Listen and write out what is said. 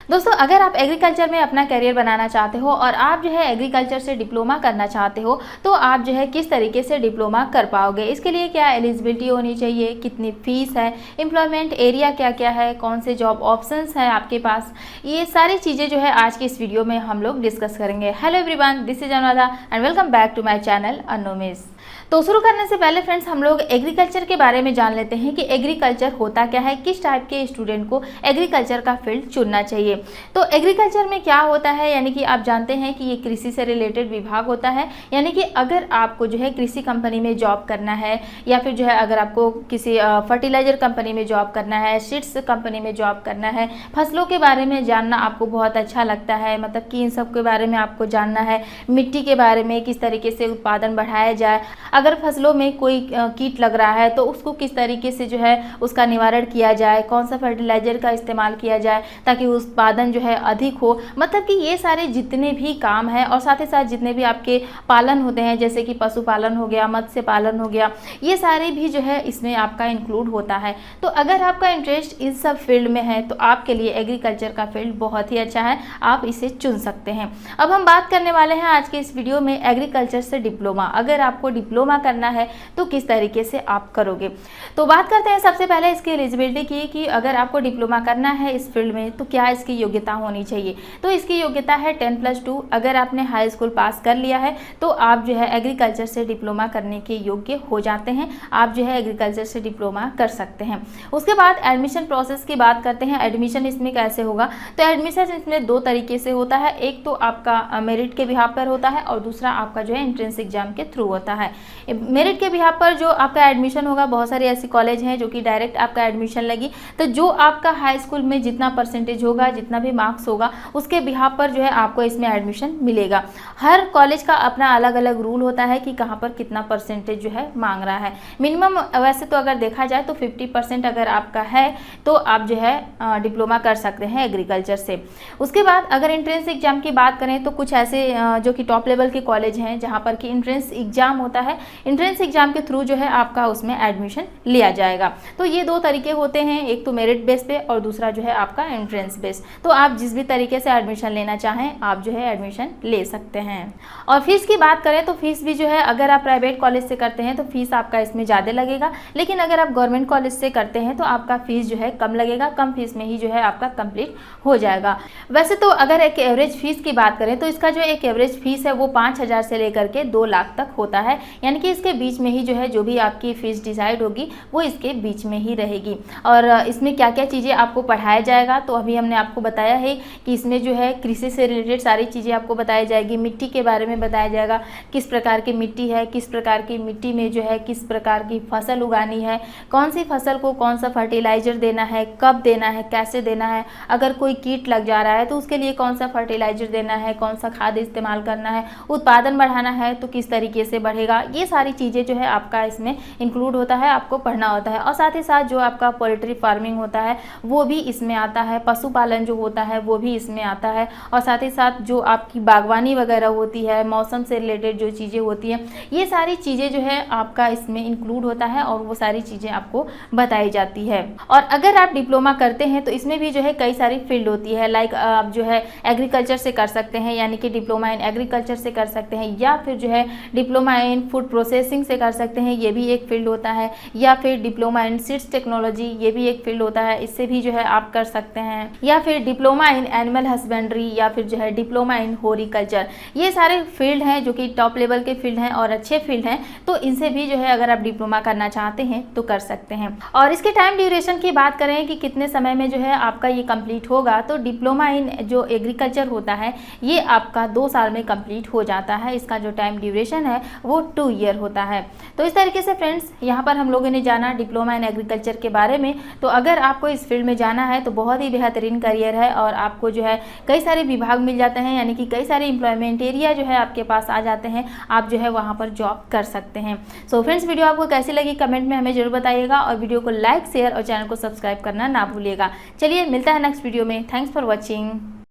दोस्तों, अगर आप एग्रीकल्चर में अपना करियर बनाना चाहते हो और आप जो है एग्रीकल्चर से डिप्लोमा करना चाहते हो, तो आप जो है किस तरीके से डिप्लोमा कर पाओगे, इसके लिए क्या एलिजिबिलिटी होनी चाहिए, कितनी फ़ीस है, एम्प्लॉयमेंट एरिया क्या क्या है, कौन से जॉब ऑप्शंस हैं आपके पास, ये सारी चीज़ें जो है आज की इस वीडियो में हम लोग डिस्कस करेंगे। Hello everyone, this is Anuradha and welcome back to my channel अनोमिस। तो शुरू करने से पहले फ्रेंड्स, हम लोग एग्रीकल्चर के बारे में जान लेते हैं कि एग्रीकल्चर होता क्या है, किस टाइप के स्टूडेंट को एग्रीकल्चर का फील्ड चुनना चाहिए। तो एग्रीकल्चर में क्या होता है, यानी कि आप जानते हैं कि ये कृषि से रिलेटेड विभाग होता है। यानी कि अगर आपको जो है कृषि कंपनी में जॉब करना है, या फिर जो है अगर आपको किसी फर्टिलाइजर कंपनी में जॉब करना है, सीड्स कंपनी में जॉब करना है, फसलों के बारे में जानना आपको बहुत अच्छा लगता है, मतलब कि इन सब के बारे में आपको जानना है, मिट्टी के बारे में किस तरीके से उत्पादन बढ़ाया जाए, अगर फसलों में कोई कीट लग रहा है तो उसको किस तरीके से जो है उसका निवारण किया जाए, कौन सा फर्टिलाइजर का इस्तेमाल किया जाए ताकि उत्पादन जो है अधिक हो। मतलब कि ये सारे जितने भी काम हैं और साथ ही साथ जितने भी आपके पालन होते हैं, जैसे कि पशुपालन हो गया, मत्स्य पालन हो गया, ये सारे भी जो है इसमें आपका इंक्लूड होता है। तो अगर आपका इंटरेस्ट इस सब फील्ड में है तो आपके लिए एग्रीकल्चर का फील्ड बहुत ही अच्छा है, आप इसे चुन सकते हैं। अब हम बात करने वाले हैं आज के इस वीडियो में एग्रीकल्चर से डिप्लोमा। अगर आपको डिप्लोमा करना है तो किस तरीके से आप करोगे। तो बात करते हैं सबसे पहले इसकी एलिजिबिलिटी की, कि अगर आपको डिप्लोमा करना है इस फील्ड में तो क्या इसकी योग्यता होनी चाहिए। तो इसकी योग्यता है 10+2। अगर आपने हाई स्कूल पास कर लिया है तो आप जो है एग्रीकल्चर से डिप्लोमा करने के योग्य हो जाते हैं, आप जो है एग्रीकल्चर से डिप्लोमा कर सकते हैं। उसके बाद एडमिशन प्रोसेस की बात करते हैं। एडमिशन इसमें कैसे होगा, तो एडमिशन इसमें दो तरीके से होता है। एक तो आपका मेरिट के बिहाफ पर होता है और दूसरा आपका जो है एंट्रेंस एग्जाम के थ्रू होता है। मेरिट के बिहाफ पर जो आपका एडमिशन होगा, बहुत सारे ऐसे कॉलेज हैं जो कि डायरेक्ट आपका एडमिशन लगी, तो जो आपका हाई स्कूल में जितना परसेंटेज होगा, जितना भी मार्क्स होगा, उसके बिहाफ पर जो है आपको इसमें एडमिशन मिलेगा। हर कॉलेज का अपना अलग अलग रूल होता है कि कहाँ पर कितना परसेंटेज जो है मांग रहा है। मिनिमम वैसे तो अगर देखा जाए तो 50% अगर आपका है तो आप जो है डिप्लोमा कर सकते हैं एग्रीकल्चर से। उसके बाद अगर एंट्रेंस एग्जाम की बात करें तो कुछ ऐसे जो कि टॉप लेवल के कॉलेज हैं जहाँ पर कि एंट्रेंस एग्जाम होता है, एंट्रेंस एग्जाम के थ्रू जो है आपका उसमें एडमिशन लिया जाएगा। तो ये दो तरीके होते हैं, एक तो मेरिट बेस पे और दूसरा जो है आपका एंट्रेंस बेस। तो आप जिस भी तरीके से एडमिशन लेना चाहें आप जो है एडमिशन ले सकते हैं। और फीस की बात करें तो फीस भी जो है अगर आप प्राइवेट कॉलेज से करते हैं तो फीस आपका इसमें ज़्यादा लगेगा, लेकिन अगर आप गवर्नमेंट कॉलेज से करते हैं तो आपका फीस जो है कम लगेगा, कम फीस में ही जो है आपका कंप्लीट हो जाएगा। वैसे तो अगर एक एवरेज फीस की बात करें तो इसका जो एक एवरेज फीस है वो 5,000 से लेकर के 2 लाख तक होता है। यानी कि इसके बीच में ही जो है जो भी आपकी फीस डिसाइड होगी वो इसके बीच में ही रहेगी। और इसमें क्या क्या चीज़ें आपको पढ़ाया जाएगा, तो अभी हमने आपको बताया है कि इसमें जो है कृषि से रिलेटेड सारी चीज़ें आपको बताई जाएगी। मिट्टी के बारे में बताया जाएगा, किस प्रकार की मिट्टी है, किस प्रकार की मिट्टी में जो है किस प्रकार की फसल उगानी है, कौन सी फसल को कौन सा फर्टिलाइजर देना है, कब देना है, कैसे देना है, अगर कोई कीट लग जा रहा है तो उसके लिए कौन सा फर्टिलाइजर देना है, कौन सा खाद इस्तेमाल करना है, उत्पादन बढ़ाना है तो किस तरीके से बढ़ेगा। ये सारी चीज़ें जो है आपका इसमें इंक्लूड होता है, आपको पढ़ना होता है। और साथ ही साथ जो आपका पोल्ट्री फार्मिंग होता है वो भी इसमें आता है, पशुपालन जो होता है वो भी इसमें आता है। और साथ ही साथ जो आपकी बागवानी वगैरह होती है, मौसम से रिलेटेड जो चीज़ें होती हैं, ये सारी चीज़ें जो है आपका इसमें इंक्लूड होता है और वो सारी चीज़ें आपको बताई जाती है। और अगर आप डिप्लोमा करते हैं तो इसमें भी जो है कई सारी फील्ड होती है। लाइक आप जो है एग्रीकल्चर से कर सकते हैं, यानी कि डिप्लोमा इन एग्रीकल्चर से कर सकते हैं, या फिर जो है डिप्लोमा इन फूड प्रोसेसिंग से कर सकते हैं, ये भी एक फील्ड होता है, या फिर डिप्लोमा इन सीड्स टेक्नोलॉजी, ये भी एक फील्ड होता है, इससे भी जो है आप कर सकते हैं, या फिर डिप्लोमा इन एनिमल हस्बेंड्री, या फिर जो है डिप्लोमा इन हॉर्टिकल्चर। ये सारे फील्ड हैं जो कि टॉप लेवल के फील्ड हैं और अच्छे फील्ड हैं, तो इनसे भी जो है अगर आप डिप्लोमा करना चाहते हैं तो कर सकते हैं। और इसके टाइम ड्यूरेशन की बात करें कि कितने समय में जो है आपका ये कंप्लीट होगा, तो डिप्लोमा इन जो एग्रीकल्चर होता है ये आपका 2 साल में कंप्लीट हो जाता है। इसका जो टाइम ड्यूरेशन है वो 2 ईयर होता है। तो इस तरीके से फ्रेंड्स यहाँ पर हम लोगों ने जाना डिप्लोमा इन एग्रीकल्चर के बारे में। तो अगर आपको इस फील्ड में जाना है तो बहुत ही बेहतरीन करियर है और आपको जो है कई सारे विभाग मिल जाते हैं, यानी कि कई सारे एम्प्लॉयमेंट एरिया जो है आपके पास आ जाते हैं, आप जो है वहाँ पर जॉब कर सकते हैं। सो फ्रेंड्स, वीडियो आपको कैसी लगी कमेंट में हमें जरूर बताइएगा और वीडियो को लाइक शेयर और चैनल को सब्सक्राइब करना ना भूलिएगा। चलिए मिलता है नेक्स्ट वीडियो में। Thanks for watching.